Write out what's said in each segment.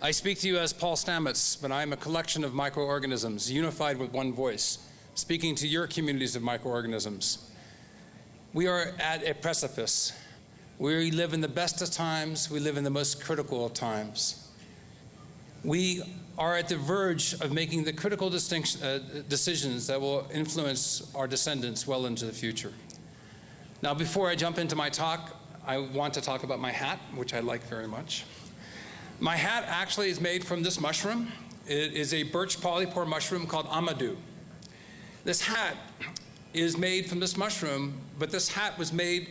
I speak to you as Paul Stamets, but I am a collection of microorganisms unified with one voice, speaking to your communities of microorganisms. We are at a precipice. We live in the best of times, we live in the most critical of times. We are at the verge of making the critical decisions that will influence our descendants well into the future. Now, before I jump into my talk, I want to talk about my hat, which I like very much. My hat actually is made from this mushroom. It is a birch polypore mushroom called amadou. This hat is made from this mushroom, but this hat was made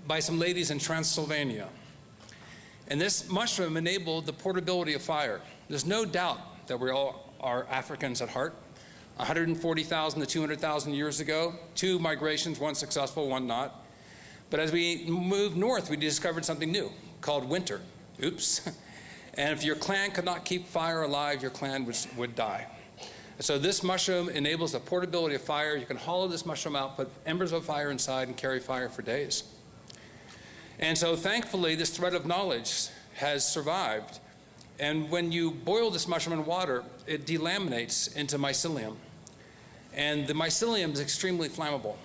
by some ladies in Transylvania. And this mushroom enabled the portability of fire. There's no doubt that we all are Africans at heart. 140,000 to 200,000 years ago, 2 migrations, one successful, one not. But as we moved north, we discovered something new called winter. Oops. And if your clan could not keep fire alive, your clan would die. So this mushroom enables the portability of fire. You can hollow this mushroom out, put embers of fire inside, and carry fire for days. And so thankfully, this thread of knowledge has survived. And when you boil this mushroom in water, it delaminates into mycelium. And the mycelium is extremely flammable.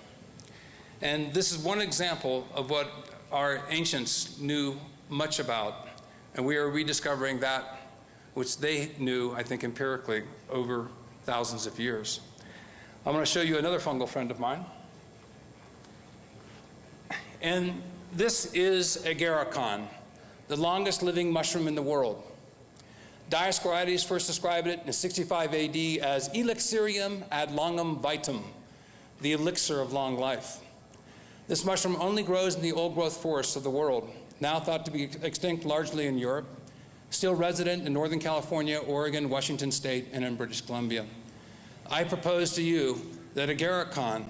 And this is one example of what our ancients knew much about. And we are rediscovering that which they knew, I think, empirically over thousands of years. I'm going to show you another fungal friend of mine. And this is agarikon, the longest living mushroom in the world. Diascoridis first described it in 65 AD as elixirium ad longum vitam, the elixir of long life. This mushroom only grows in the old-growth forests of the world, now thought to be extinct largely in Europe, still resident in Northern California, Oregon, Washington State, and in British Columbia. I propose to you that agarikon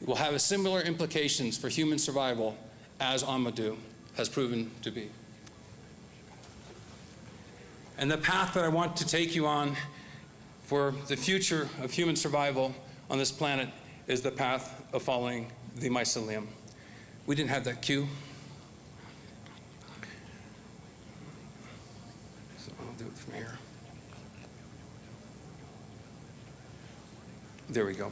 will have similar implications for human survival as amadou has proven to be. And the path that I want to take you on for the future of human survival on this planet is the path of following the mycelium. We didn't have that cue. So I'll do it from here. There we go.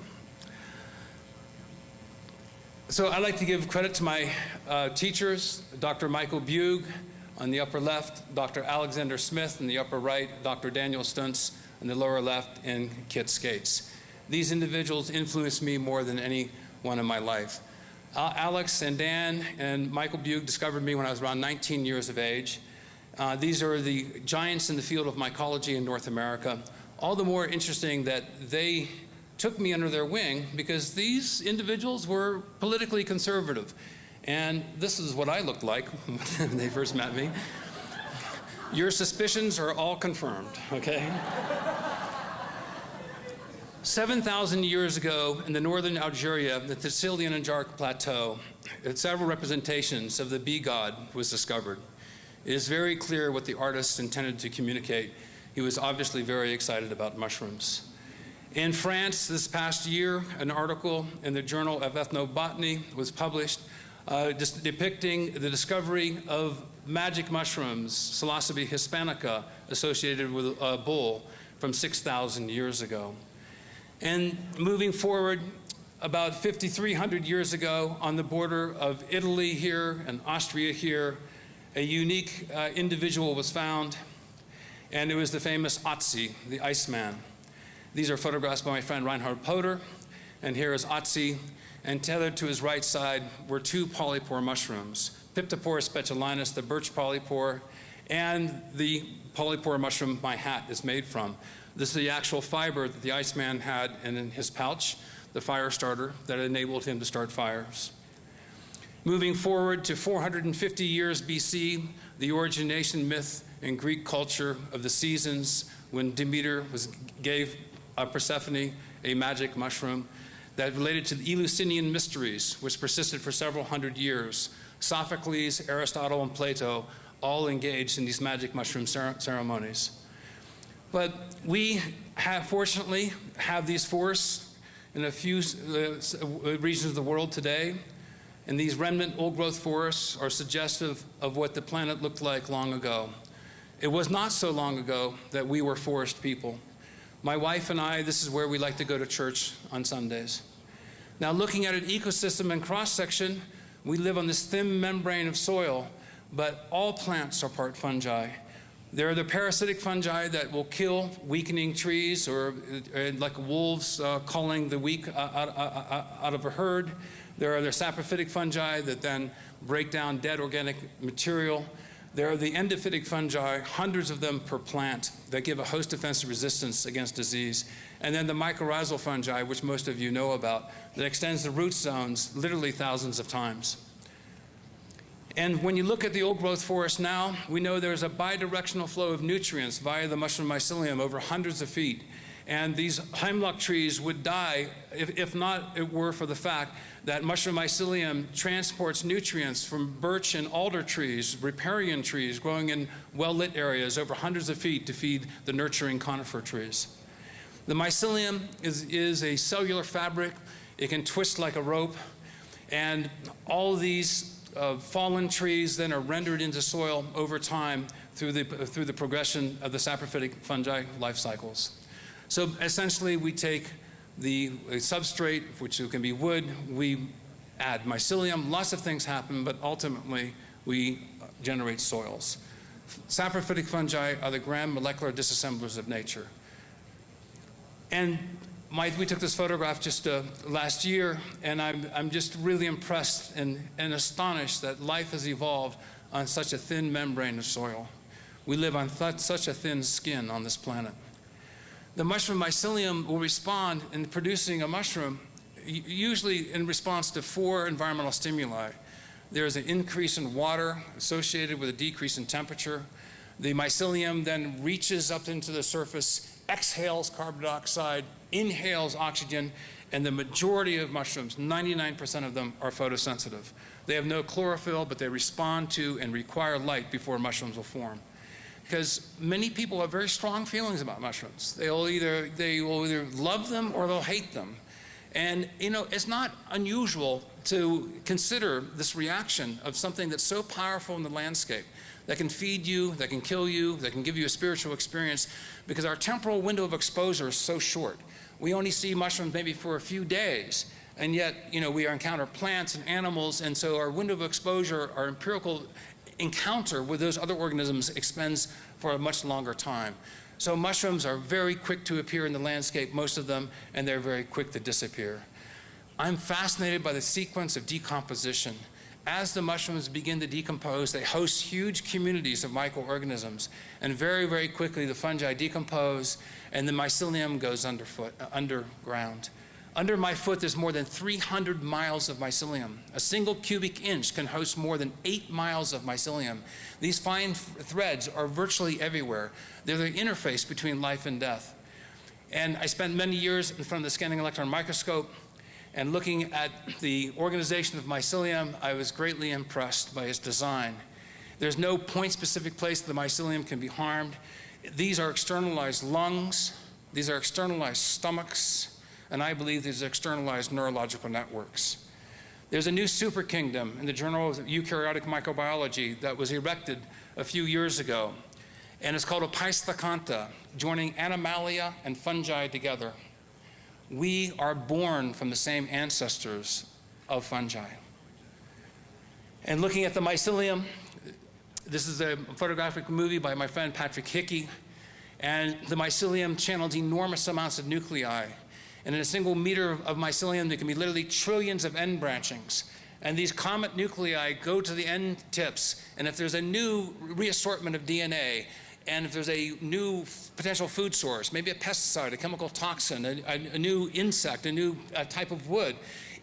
So I'd like to give credit to my teachers, Dr. Michael Bugh on the upper left, Dr. Alexander Smith in the upper right, Dr. Daniel Stuntz in the lower left, and Kit Skates. These individuals influenced me more than any one in my life. Alex and Dan and Michael Bugh discovered me when I was around 19 years of age. These are the giants in the field of mycology in North America. All the more interesting that they took me under their wing because these individuals were politically conservative. And this is what I looked like when they first met me. Your suspicions are all confirmed, okay? 7,000 years ago in the northern Algeria, the Thessalian and Jark Plateau, several representations of the bee god was discovered. It is very clear what the artist intended to communicate. He was obviously very excited about mushrooms. In France this past year, an article in the Journal of Ethnobotany was published just depicting the discovery of magic mushrooms, Psilocybe hispanica, associated with a bull from 6,000 years ago. And moving forward, about 5,300 years ago, on the border of Italy here and Austria here, a unique individual was found, and it was the famous Otzi, the Iceman. These are photographs by my friend Reinhard Potter, and here is Otzi, and tethered to his right side were 2 polypore mushrooms, Piptoporus speculinus, the birch polypore, and the polypore mushroom my hat is made from. This is the actual fiber that the Iceman had in his pouch, the fire starter that enabled him to start fires. Moving forward to 450 years BC, the origination myth in Greek culture of the seasons when Demeter gave Persephone a magic mushroom that related to the Eleusinian mysteries, which persisted for several hundred years. Sophocles, Aristotle, and Plato all engaged in these magic mushroom ceremonies. But we fortunately have these forests in a few regions of the world today, and these remnant old-growth forests are suggestive of what the planet looked like long ago. It was not so long ago that we were forest people. My wife and I, this is where we like to go to church on Sundays. Now, looking at an ecosystem and cross-section, we live on this thin membrane of soil, but all plants are part fungi. There are the parasitic fungi that will kill weakening trees, or like wolves culling the weak out of a herd. There are the saprophytic fungi that then break down dead organic material. There are the endophytic fungi, hundreds of them per plant, that give a host defensive resistance against disease. And then the mycorrhizal fungi, which most of you know about, that extends the root zones literally thousands of times. And when you look at the old growth forest now, we know there's a bidirectional flow of nutrients via the mushroom mycelium over hundreds of feet. And these hemlock trees would die if not it were for the fact that mushroom mycelium transports nutrients from birch and alder trees, riparian trees growing in well-lit areas over hundreds of feet to feed the nurturing conifer trees. The mycelium is a cellular fabric. It can twist like a rope. And all of these fallen trees then are rendered into soil over time through the progression of the saprophytic fungi life cycles. So essentially, we take the substrate, which can be wood, we add mycelium, lots of things happen, but ultimately we generate soils. Saprophytic fungi are the grand molecular disassemblers of nature. And we took this photograph just last year, and I'm just really impressed and astonished that life has evolved on such a thin membrane of soil. We live on such a thin skin on this planet. The mushroom mycelium will respond in producing a mushroom, usually in response to 4 environmental stimuli. There's an increase in water associated with a decrease in temperature. The mycelium then reaches up into the surface, exhales carbon dioxide, inhales oxygen, and the majority of mushrooms, 99% of them, are photosensitive. They have no chlorophyll, but they respond to and require light before mushrooms will form. Because many people have very strong feelings about mushrooms. They will either love them or they'll hate them. And you know, it's not unusual to consider this reaction of something that's so powerful in the landscape, that can feed you, that can kill you, that can give you a spiritual experience, because our temporal window of exposure is so short. We only see mushrooms maybe for a few days, and yet, you know, we encounter plants and animals, and so our window of exposure, our empirical encounter with those other organisms extends for a much longer time. So mushrooms are very quick to appear in the landscape, most of them, and they're very quick to disappear. I'm fascinated by the sequence of decomposition. As the mushrooms begin to decompose, they host huge communities of microorganisms, and very, very quickly the fungi decompose, and the mycelium goes underground. Under my foot, there's more than 300 miles of mycelium. A single cubic inch can host more than 8 miles of mycelium. These fine threads are virtually everywhere. They're the interface between life and death. And I spent many years in front of the scanning electron microscope, and looking at the organization of mycelium, I was greatly impressed by its design. There's no point-specific place that the mycelium can be harmed. These are externalized lungs. These are externalized stomachs. And I believe these are externalized neurological networks. There's a new super kingdom in the Journal of Eukaryotic Microbiology that was erected a few years ago, and it's called Opisthokonta, joining Animalia and fungi together. We are born from the same ancestors of fungi. And looking at the mycelium, this is a photographic movie by my friend Patrick Hickey, and the mycelium channels enormous amounts of nuclei. And in a single meter of mycelium, there can be literally trillions of end branchings. And these comet nuclei go to the end tips. And if there's a new reassortment of DNA, and if there's a new potential food source, maybe a pesticide, a chemical toxin, a new insect, a new type of wood,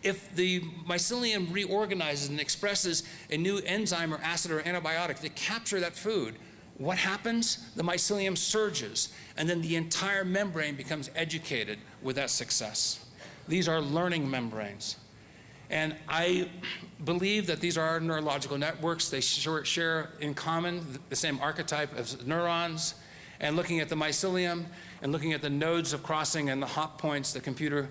if the mycelium reorganizes and expresses a new enzyme or acid or antibiotic to capture that food, what happens? The mycelium surges, and then the entire membrane becomes educated with that success. These are learning membranes. And I believe that these are neurological networks. They share in common the same archetype as neurons. And looking at the mycelium and looking at the nodes of crossing and the hot points that computer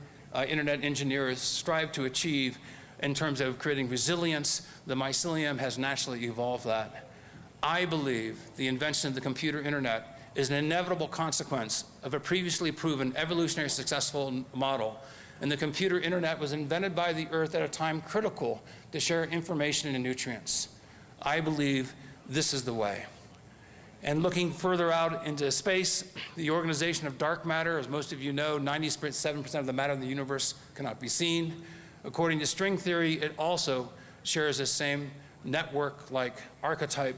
internet engineers strive to achieve in terms of creating resilience, the mycelium has naturally evolved that. I believe the invention of the computer internet is an inevitable consequence of a previously proven evolutionary successful model. And the computer internet was invented by the Earth at a time critical to share information and nutrients. I believe this is the way. And looking further out into space, the organization of dark matter, as most of you know, 97% of the matter in the universe cannot be seen. According to string theory, it also shares the same network-like archetype.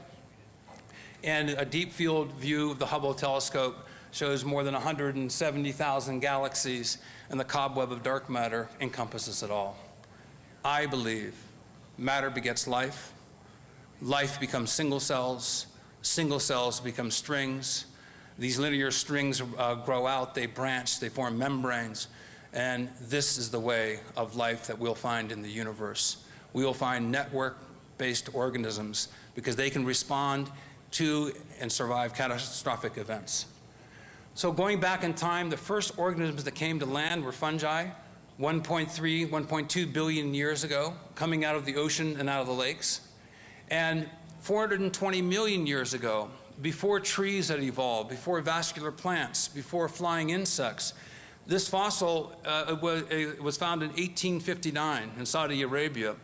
And a deep field view of the Hubble telescope shows more than 170,000 galaxies, and the cobweb of dark matter encompasses it all. I believe matter begets life, life becomes single cells become strings. These linear strings grow out, they branch, they form membranes, and this is the way of life that we'll find in the universe. We will find network-based organisms because they can respond to and survive catastrophic events. So going back in time, the first organisms that came to land were fungi, 1.3, 1.2 billion years ago, coming out of the ocean and out of the lakes. And 420 million years ago, before trees had evolved, before vascular plants, before flying insects, this fossil was found in 1859 in Saudi Arabia.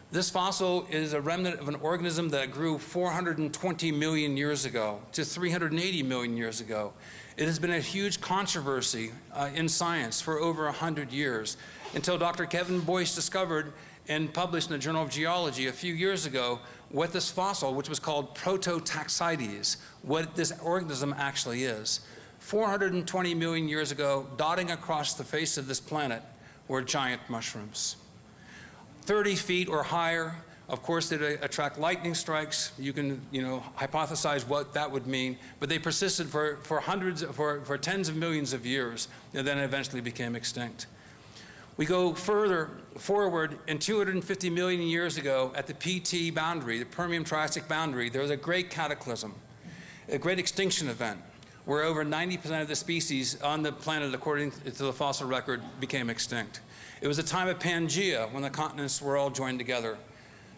This fossil is a remnant of an organism that grew 420 million years ago to 380 million years ago. It has been a huge controversy in science for over 100 years until Dr. Kevin Boyce discovered and published in the Journal of Geology a few years ago what this fossil, which was called Prototaxides, what this organism actually is. 420 million years ago, dotting across the face of this planet were giant mushrooms. 30 feet or higher, of course, they attract lightning strikes. You can, hypothesize what that would mean, but they persisted for tens of millions of years, and then eventually became extinct. We go further forward, and 250 million years ago, at the PT boundary, the Permian-Triassic boundary, there was a great cataclysm, a great extinction event, where over 90% of the species on the planet, according to the fossil record, became extinct. It was a time of Pangea, when the continents were all joined together.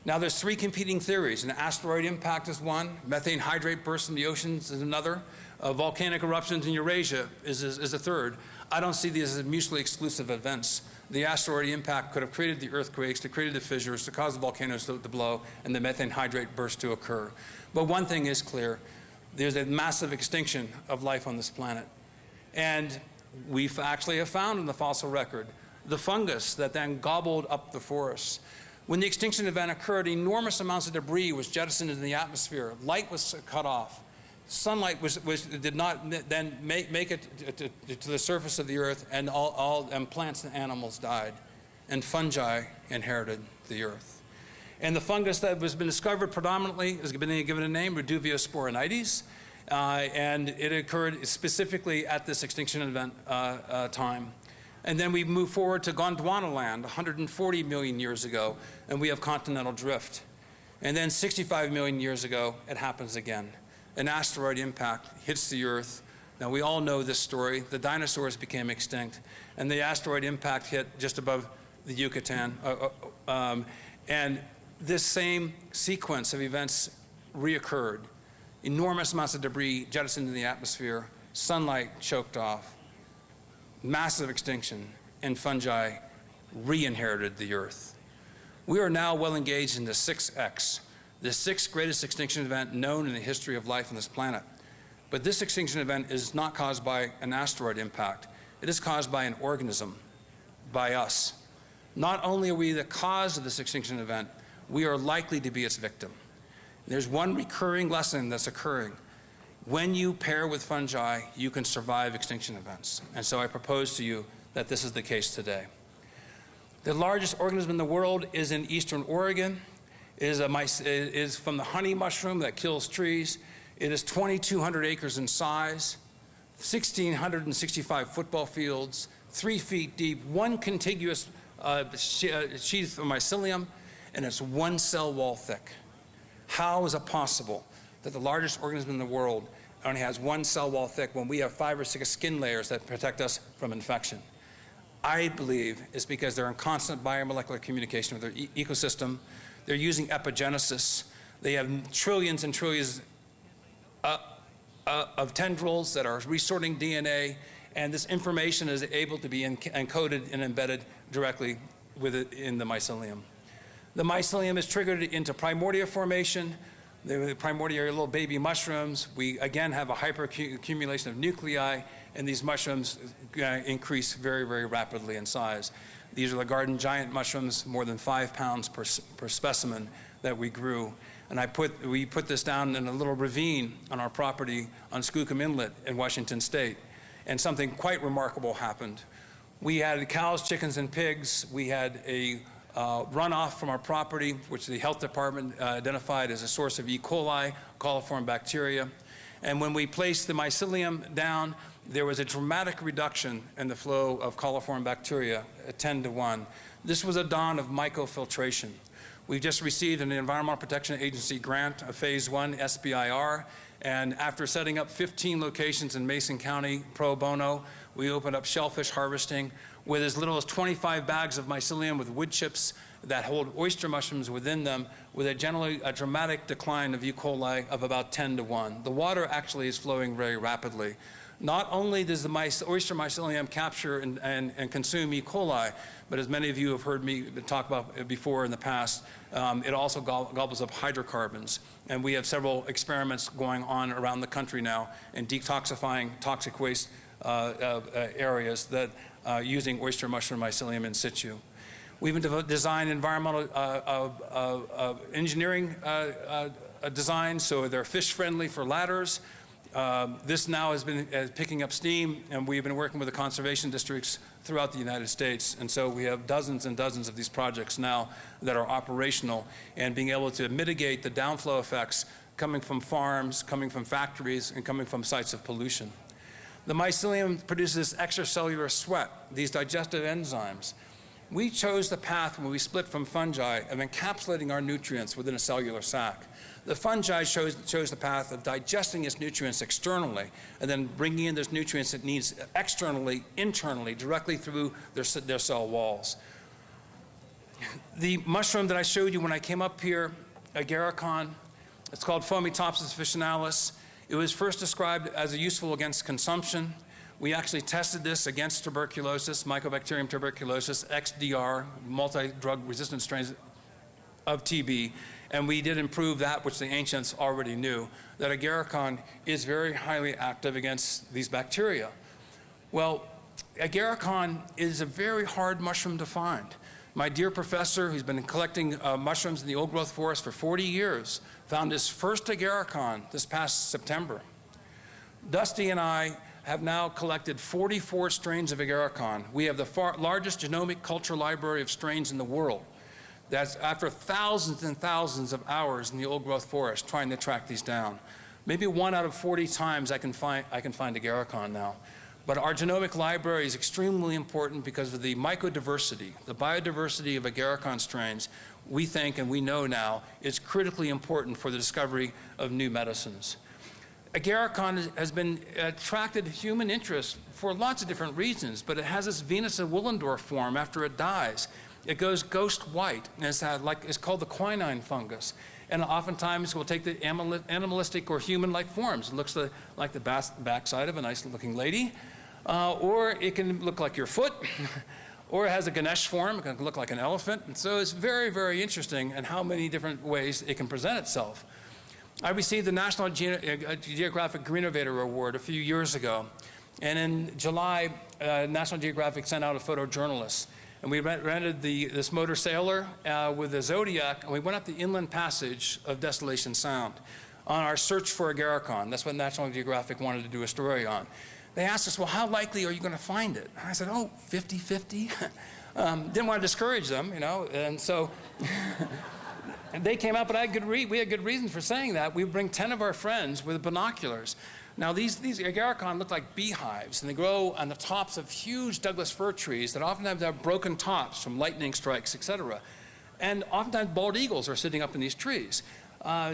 Now there's three competing theories. An asteroid impact is one, methane hydrate bursts in the oceans is another, volcanic eruptions in Eurasia is a third. I don't see these as mutually exclusive events. The asteroid impact could have created the earthquakes, to created the fissures, to cause the volcanoes to blow, and the methane hydrate burst to occur. But one thing is clear. There's a massive extinction of life on this planet. And we actually have found in the fossil record the fungus that then gobbled up the forests. When the extinction event occurred, enormous amounts of debris was jettisoned into the atmosphere. Light was cut off. Sunlight did not then make it to the surface of the earth, and and plants and animals died. And fungi inherited the earth. And the fungus that has been discovered predominantly has been given a name, Reduviosporinites, and it occurred specifically at this extinction event time. And then we move forward to Gondwanaland 140 million years ago, and we have continental drift. And then 65 million years ago, it happens again. An asteroid impact hits the Earth. Now, we all know this story. The dinosaurs became extinct, and the asteroid impact hit just above the Yucatan. And this same sequence of events reoccurred. Enormous amounts of debris jettisoned into the atmosphere, sunlight choked off, massive extinction, and fungi re-inherited the Earth. We are now well engaged in the 6X, the sixth greatest extinction event known in the history of life on this planet. But this extinction event is not caused by an asteroid impact. It is caused by an organism, by us. Not only are we the cause of this extinction event, we are likely to be its victim. There's one recurring lesson that's occurring. When you pair with fungi, you can survive extinction events. And so I propose to you that this is the case today. The largest organism in the world is in eastern Oregon. It is from the honey mushroom that kills trees. It is 2,200 acres in size, 1,665 football fields, 3 feet deep, one contiguous sheath of mycelium, and it's one cell wall thick. How is it possible that the largest organism in the world only has one cell wall thick when we have 5 or 6 skin layers that protect us from infection? I believe it's because they're in constant biomolecular communication with their ecosystem. They're using epigenesis. They have trillions and trillions of tendrils that are resorting DNA, and this information is able to be encoded and embedded directly in the mycelium. The mycelium is triggered into primordia formation. The primordia are little baby mushrooms. We, again, have a hyperaccumulation of nuclei, and these mushrooms increase very, very rapidly in size. These are the garden giant mushrooms, more than 5 pounds per specimen that we grew. And we put this down in a little ravine on our property on Skookum Inlet in Washington State. And something quite remarkable happened. We had cows, chickens, and pigs. We had a runoff from our property, which the health department identified as a source of E. coli, coliform bacteria. And when we placed the mycelium down, there was a dramatic reduction in the flow of coliform bacteria, 10 to 1. This was a dawn of mycofiltration. We've just received an Environmental Protection Agency grant, a phase 1 SBIR, and after setting up 15 locations in Mason County pro bono, we opened up shellfish harvesting with as little as 25 bags of mycelium with wood chips that hold oyster mushrooms within them, with a dramatic decline of E. coli of about 10 to 1. The water actually is flowing very rapidly. Not only does the oyster mycelium capture and consume E. coli, but as many of you have heard me talk about before in the past, it also gobbles up hydrocarbons. And we have several experiments going on around the country now in detoxifying toxic waste areas that using oyster mushroom mycelium in situ. We even designed environmental engineering designs so they're fish-friendly for ladders. This now has been picking up steam, and we've been working with the conservation districts throughout the United States. And so we have dozens and dozens of these projects now that are operational and being able to mitigate the downflow effects coming from farms, coming from factories, and coming from sites of pollution. The mycelium produces extracellular sweat, these digestive enzymes. We chose the path when we split from fungi of encapsulating our nutrients within a cellular sac. The fungi chose the path of digesting its nutrients externally and then bringing in those nutrients it needs externally, internally, directly through their cell walls. The mushroom that I showed you when I came up here, agarikon, it's called Fomitopsis officinalis. It was first described as useful against consumption. We actually tested this against tuberculosis, Mycobacterium tuberculosis, XDR, multi-drug resistant strains of TB, and we did improve that which the ancients already knew, that agarikon is very highly active against these bacteria. Well, agarikon is a very hard mushroom to find. My dear professor, who's been collecting mushrooms in the old growth forest for 40 years, found his first agarikon this past September. Dusty and I have now collected 44 strains of agarikon. We have the largest genomic culture library of strains in the world. That's after thousands and thousands of hours in the old growth forest trying to track these down. Maybe 1 out of 40 times I can find agarikon now. But our genomic library is extremely important because of the mycodiversity, the biodiversity of agarikon strains. We think and we know now is critically important for the discovery of new medicines. Agarikon has been attracted human interest for lots of different reasons, but it has this Venus of Willendorf form after it dies. It goes ghost white, and it's called the quinine fungus. And oftentimes we'll take the animalistic or human-like forms. It looks like the backside of a nice-looking lady, or it can look like your foot, or it has a Ganesh form. It can look like an elephant. And so it's very, very interesting in how many different ways it can present itself. I received the National Geographic Renovator Award a few years ago. And in July, National Geographic sent out a photojournalist. And we rented this motor sailor with a Zodiac, and we went up the inland passage of Desolation Sound on our search for agarikon. That's what National Geographic wanted to do a story on. They asked us, well, how likely are you going to find it? And I said, oh, 50-50. Didn't want to discourage them, you know, and so and they came out, but we had good reason for saying that. We would bring 10 of our friends with binoculars. Now, these agarikon look like beehives, and they grow on the tops of huge Douglas fir trees that oftentimes have broken tops from lightning strikes, etc. And oftentimes bald eagles are sitting up in these trees.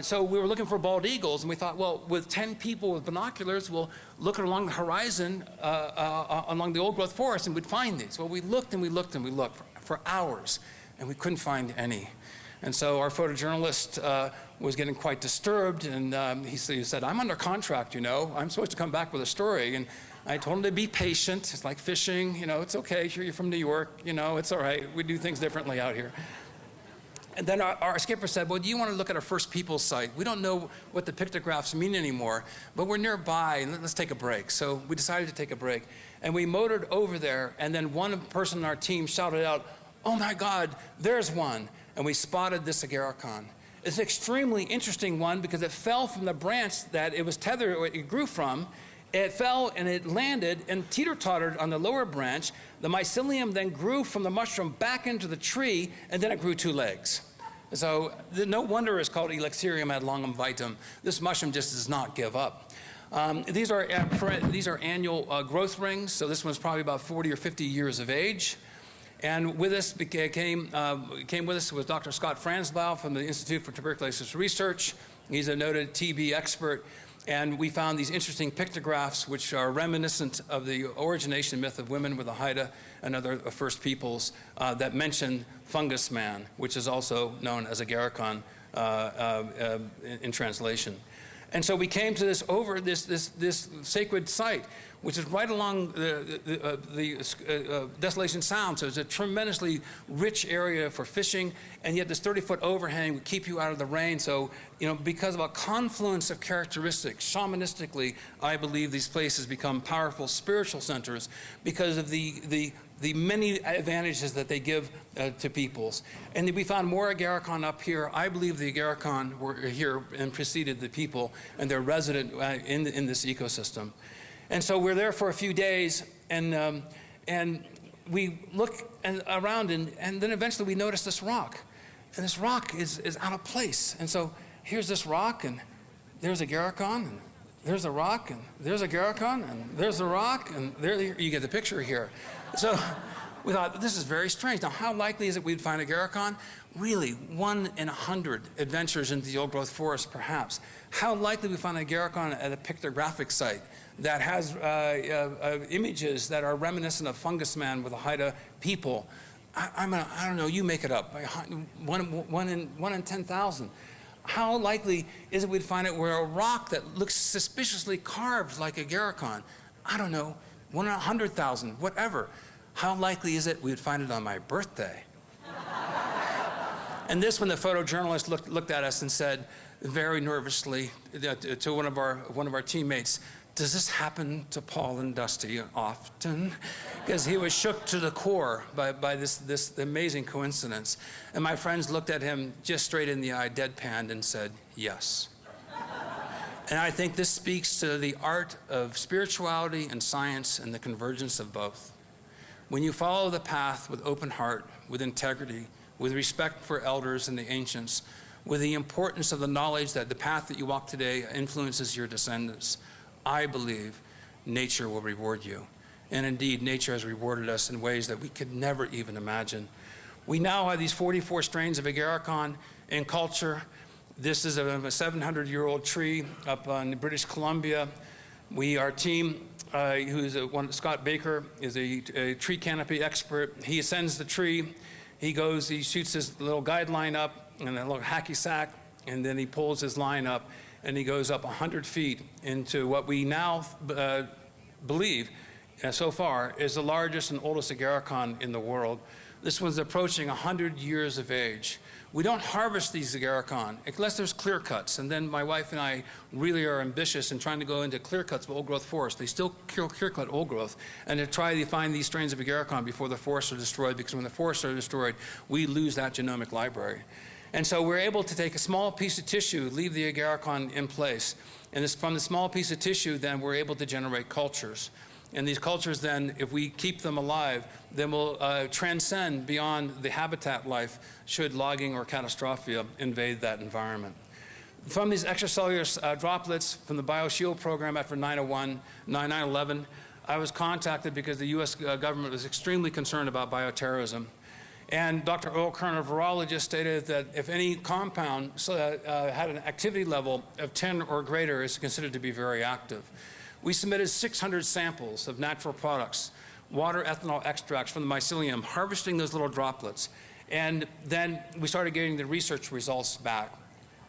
So we were looking for bald eagles, and we thought, well, with 10 people with binoculars, we'll look along the horizon, along the old growth forest, and we'd find these. Well, we looked and we looked and we looked for hours, and we couldn't find any. And so our photojournalist was getting quite disturbed, and he said, I'm under contract, you know. I'm supposed to come back with a story. And I told him to be patient. It's like fishing, you know, it's okay. Sure, you're from New York, you know, it's all right. We do things differently out here. And then our skipper said, well, do you want to look at our first people site? We don't know what the pictographs mean anymore, but we're nearby, and let's take a break. So we decided to take a break. And we motored over there, and then one person in our team shouted out, oh my God, there's one. And we spotted this agarikon. It's an extremely interesting one because it fell from the branch that it was tethered, or it grew from. It fell and it landed and teeter-tottered on the lower branch. The mycelium then grew from the mushroom back into the tree, and then it grew 2 legs. So no wonder it's called Elixirium ad longum vitam. This mushroom just does not give up. These are annual growth rings. So this one's probably about 40 or 50 years of age. And with us came with us was Dr. Scott Franzlau from the Institute for Tuberculosis Research. He's a noted TB expert. And we found these interesting pictographs which are reminiscent of the origination myth of women with a Haida and other first peoples that mention fungus man, which is also known as agarikon in translation. And so we came to this sacred site, which is right along the Desolation Sound. So it's a tremendously rich area for fishing, and yet this 30-foot overhang would keep you out of the rain. So, you know, because of a confluence of characteristics, shamanistically, I believe these places become powerful spiritual centers because of the many advantages that they give to peoples. And we found more agarikon up here. I believe the agarikon were here and preceded the people, and they're resident in this ecosystem. And so we're there for a few days, and we look around, and then eventually we notice this rock. And this rock is out of place. And so here's this rock, and there's agarikon, and there's a rock, and there's agarikon, and there's a rock, and there you get the picture here. So we thought, this is very strange. Now, how likely is it we'd find agarikon? Really, 1 in 100 adventures into the old-growth forest, perhaps. How likely we find agarikon at a pictographic site that has images that are reminiscent of fungus man with a Haida people? I don't know, you make it up. 1 in 10,000. How likely is it we'd find it where a rock that looks suspiciously carved like agarikon? I don't know, 1 in 100,000, whatever. How likely is it we'd find it on my birthday? And this, when the photojournalist looked at us and said very nervously to one of our teammates, does this happen to Paul and Dusty often? Because he was shook to the core by this amazing coincidence. And my friends looked at him just straight in the eye, deadpanned, and said, yes. And I think this speaks to the art of spirituality and science and the convergence of both. When you follow the path with open heart, with integrity, with respect for elders and the ancients, with the importance of the knowledge that the path that you walk today influences your descendants, I believe nature will reward you. And indeed, nature has rewarded us in ways that we could never even imagine. We now have these 44 strains of agarikon in culture. This is a 700-year-old tree up in British Columbia. Our team, Scott Baker, is a tree canopy expert. He ascends the tree. He shoots his little guideline up and a little hacky sack, and then he pulls his line up, and he goes up 100 feet into what we now believe, so far, is the largest and oldest agarikon in the world. This one's approaching 100 years of age. We don't harvest these agarikon unless there's clear cuts, and then my wife and I really are ambitious in trying to go into clear cuts of old growth forests. They still clear cut old growth, and to try to find these strains of agarikon before the forests are destroyed, because when the forests are destroyed, we lose that genomic library. And so we're able to take a small piece of tissue, leave the agarikon in place, and from the small piece of tissue, then we're able to generate cultures. And these cultures then, if we keep them alive, then will transcend beyond the habitat life should logging or catastrophia invade that environment. From these extracellular droplets from the BioShield program after 9/11, I was contacted because the US government was extremely concerned about bioterrorism. And Dr. Earl Kern, a virologist, stated that if any compound had an activity level of 10 or greater, is considered to be very active. We submitted 600 samples of natural products, water ethanol extracts from the mycelium, harvesting those little droplets. And then we started getting the research results back.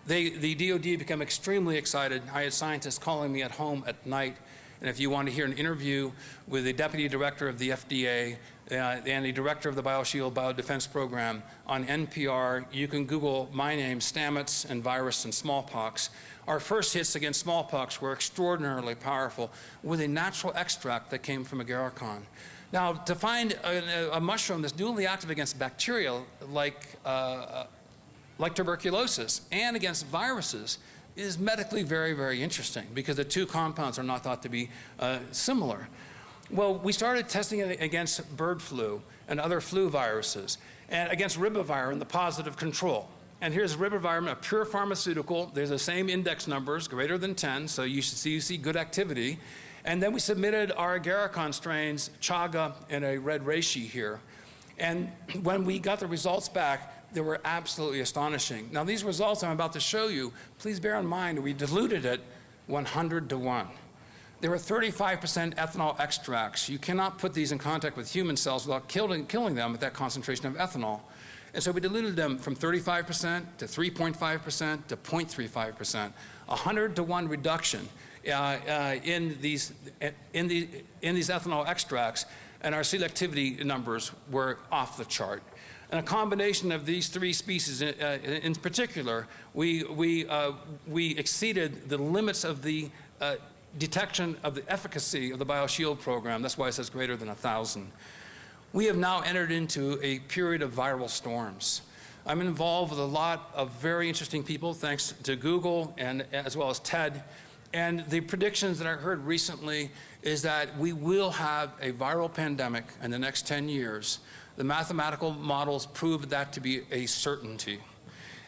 The DoD became extremely excited. I had scientists calling me at home at night, and if you want to hear an interview with the Deputy Director of the FDA and the Director of the BioShield Biodefense Program on NPR, you can Google my name, Stamets, and virus and smallpox. Our first hits against smallpox were extraordinarily powerful with a natural extract that came from agarikon. Now, to find a mushroom that's dually active against bacteria like tuberculosis and against viruses is medically very, very interesting because the two compounds are not thought to be similar. Well, we started testing it against bird flu and other flu viruses and against ribavirin in the positive control. And here's ribavirin, a pure pharmaceutical. There's the same index numbers, greater than 10, so you see good activity. And then we submitted our agarikon strains, chaga and a red reishi here. And when we got the results back, they were absolutely astonishing. Now, these results I'm about to show you, please bear in mind, we diluted it 100 to 1. There were 35% ethanol extracts. You cannot put these in contact with human cells without killing them at that concentration of ethanol. And so we diluted them from 35% to 3.5% to 0.35%, 100 to 1 reduction in these ethanol extracts, and our selectivity numbers were off the chart. And a combination of these three species in particular, we exceeded the limits of the detection of the efficacy of the BioShield program. That's why it says greater than 1,000. We have now entered into a period of viral storms. I'm involved with a lot of very interesting people, thanks to Google and as well as TED. And the predictions that I heard recently is that we will have a viral pandemic in the next 10 years. The mathematical models prove that to be a certainty.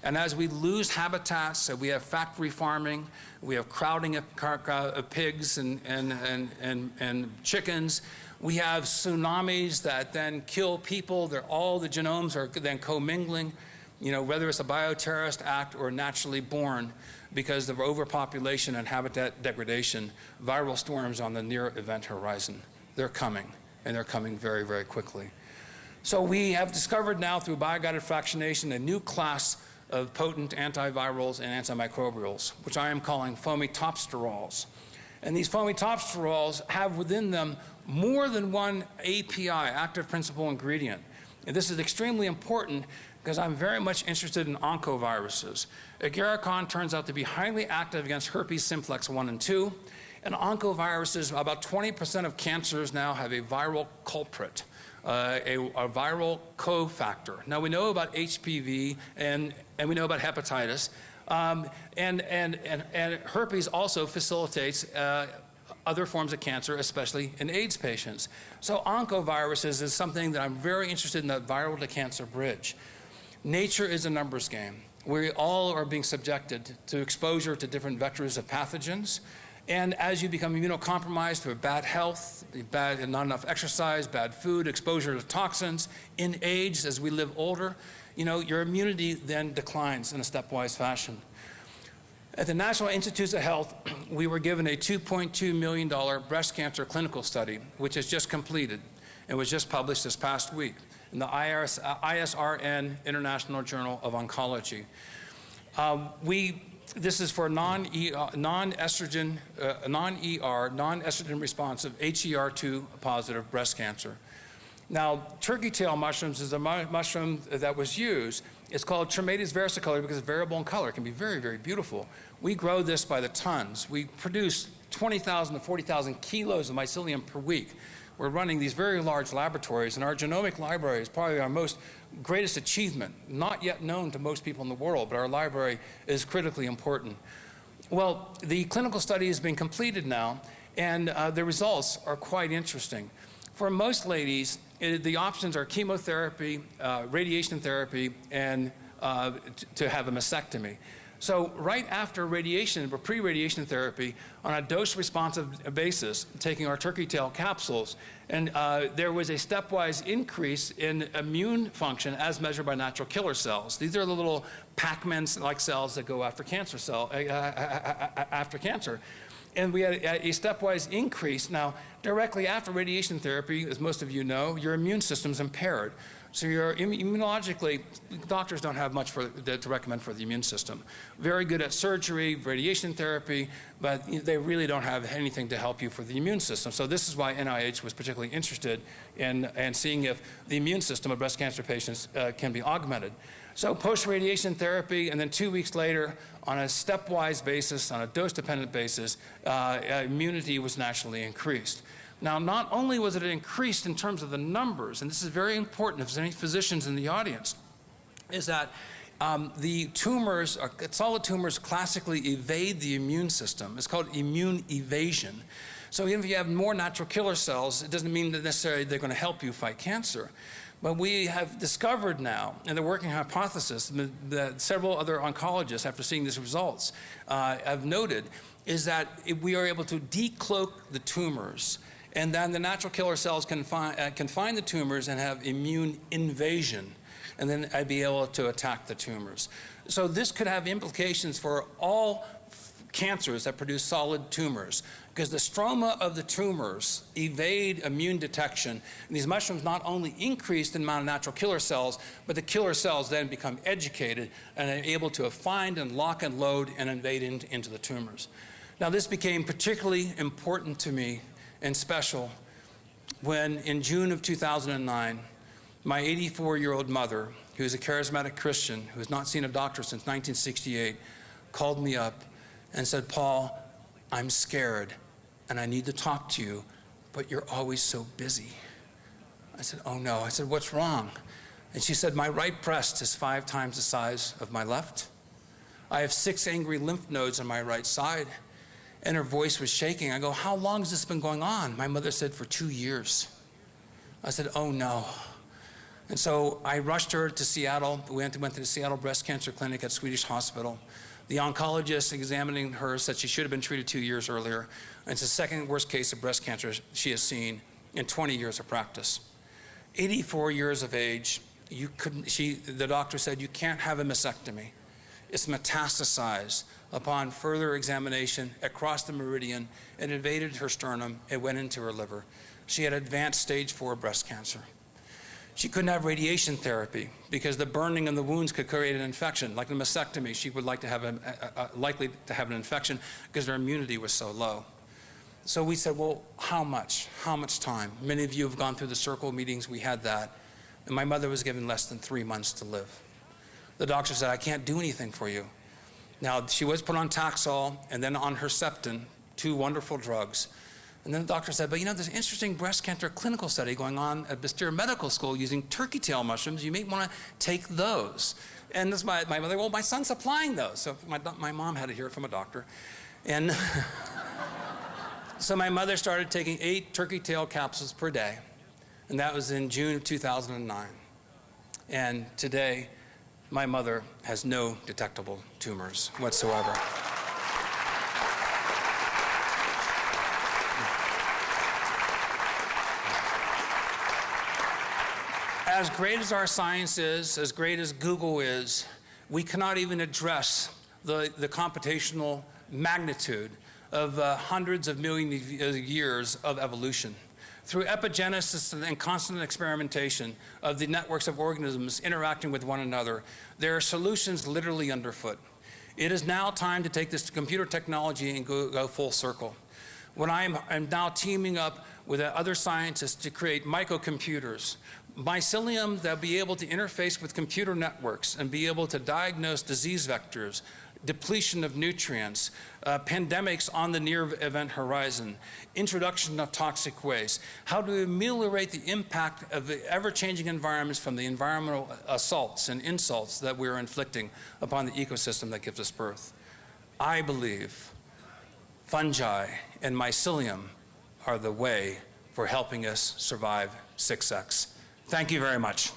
And as we lose habitats, so we have factory farming, we have crowding of pigs and chickens, we have tsunamis that then kill people. All the genomes are then commingling, whether it's a bioterrorist act or naturally born, because of overpopulation and habitat degradation, viral storms on the near event horizon. They're coming, and they're coming very, very quickly. So we have discovered now through bioguided fractionation a new class of potent antivirals and antimicrobials, which I am calling fomitopsterols. And these fomitopsterols have within them more than one API, active principal ingredient. And this is extremely important because I'm very much interested in oncoviruses. Agarikon turns out to be highly active against herpes simplex 1 and 2. And oncoviruses, about 20% of cancers now have a viral culprit, a viral cofactor. Now, we know about HPV and we know about hepatitis. And herpes also facilitates other forms of cancer, especially in AIDS patients. So oncoviruses is something that I'm very interested in, that viral to cancer bridge. Nature is a numbers game. We all are being subjected to exposure to different vectors of pathogens. And as you become immunocompromised through bad health, not enough exercise, bad food, exposure to toxins, in age, as we live older, your immunity then declines in a stepwise fashion. At the National Institutes of Health, we were given a $2.2 million breast cancer clinical study, which is just completed and was just published this past week in the ISRN International Journal of Oncology. This is for non-estrogen responsive HER2 positive breast cancer. Now, turkey tail mushrooms is a mushroom that was used. It's called Tremates versicolor because it's variable in color. It can be very, very beautiful. We grow this by the tons. We produce 20,000 to 40,000 kilos of mycelium per week. We're running these very large laboratories, and our genomic library is probably our greatest achievement, not yet known to most people in the world, but our library is critically important. Well, the clinical study has been completed now, and the results are quite interesting. For most ladies, the options are chemotherapy, radiation therapy, and to have a mastectomy. So right after radiation, or pre-radiation therapy, on a dose-responsive basis, taking our turkey tail capsules, and there was a stepwise increase in immune function as measured by natural killer cells. These are the little Pac-Man-like cells that go after cancer. And we had a stepwise increase. Now, directly after radiation therapy, as most of you know, your immune system's impaired. So you're immunologically, doctors don't have much to recommend for the immune system. Very good at surgery, radiation therapy, but they really don't have anything to help you for the immune system. So this is why NIH was particularly interested in seeing if the immune system of breast cancer patients can be augmented. So post-radiation therapy, and then 2 weeks later, on a stepwise basis, on a dose-dependent basis, immunity was naturally increased. Now, not only was it increased in terms of the numbers, and this is very important if there's any physicians in the audience, is that the tumors, solid tumors classically evade the immune system. It's called immune evasion. So even if you have more natural killer cells, it doesn't mean that necessarily they're going to help you fight cancer. But we have discovered now, in the working hypothesis, that several other oncologists, after seeing these results, have noted, is that if we are able to decloak the tumors, and then the natural killer cells can find the tumors and have immune invasion, and then I'd be able to attack the tumors. So this could have implications for all cancers that produce solid tumors, because the stroma of the tumors evade immune detection, and these mushrooms not only increase the amount of natural killer cells, but the killer cells then become educated and are able to find and lock and load and invade into the tumors. Now, this became particularly important to me and special when, in June of 2009, my 84-year-old mother, who is a charismatic Christian, who has not seen a doctor since 1968, called me up and said, "Paul, I'm scared and I need to talk to you, but you're always so busy." I said, "Oh no." I said, "What's wrong?" And she said, "My right breast is 5 times the size of my left. I have 6 angry lymph nodes on my right side." And her voice was shaking. I go, "How long has this been going on?" My mother said, "For 2 years." I said, "Oh no." And so I rushed her to Seattle. We went to the Seattle Breast Cancer Clinic at Swedish Hospital. The oncologist examining her said she should have been treated 2 years earlier. And it's the second worst case of breast cancer she has seen in 20 years of practice. 84 years of age, the doctor said, "You can't have a mastectomy. It's metastasized." Upon further examination, it crossed the meridian, it invaded her sternum, it went into her liver. She had advanced stage 4 breast cancer. She couldn't have radiation therapy because the burning in the wounds could create an infection. Like a mastectomy, she would like to have likely to have an infection because her immunity was so low. So we said, well, how much? How much time? Many of you have gone through the circle meetings, we had that. And my mother was given less than 3 months to live. The doctor said, "I can't do anything for you." Now, she was put on Taxol and then on Herceptin, 2 wonderful drugs. And then the doctor said, "But you know, there's an interesting breast cancer clinical study going on at Bastyr Medical School using turkey tail mushrooms. You may want to take those." And this my mother, "Well, my son's applying those." So my mom had to hear it from a doctor. And so my mother started taking 8 turkey tail capsules per day. And that was in June of 2009. And today, my mother has no detectable tumors whatsoever. As great as our science is, as great as Google is, we cannot even address the computational magnitude of hundreds of millions of years of evolution. Through epigenesis and constant experimentation of the networks of organisms interacting with one another, there are solutions literally underfoot. It is now time to take this computer technology and go full circle. When I'm now teaming up with other scientists to create microcomputers, Mycelium that will be able to interface with computer networks and be able to diagnose disease vectors, depletion of nutrients, pandemics on the near event horizon, introduction of toxic waste, how to ameliorate the impact of the ever-changing environments from the environmental assaults and insults that we're inflicting upon the ecosystem that gives us birth. I believe fungi and mycelium are the way for helping us survive 6X. Thank you very much.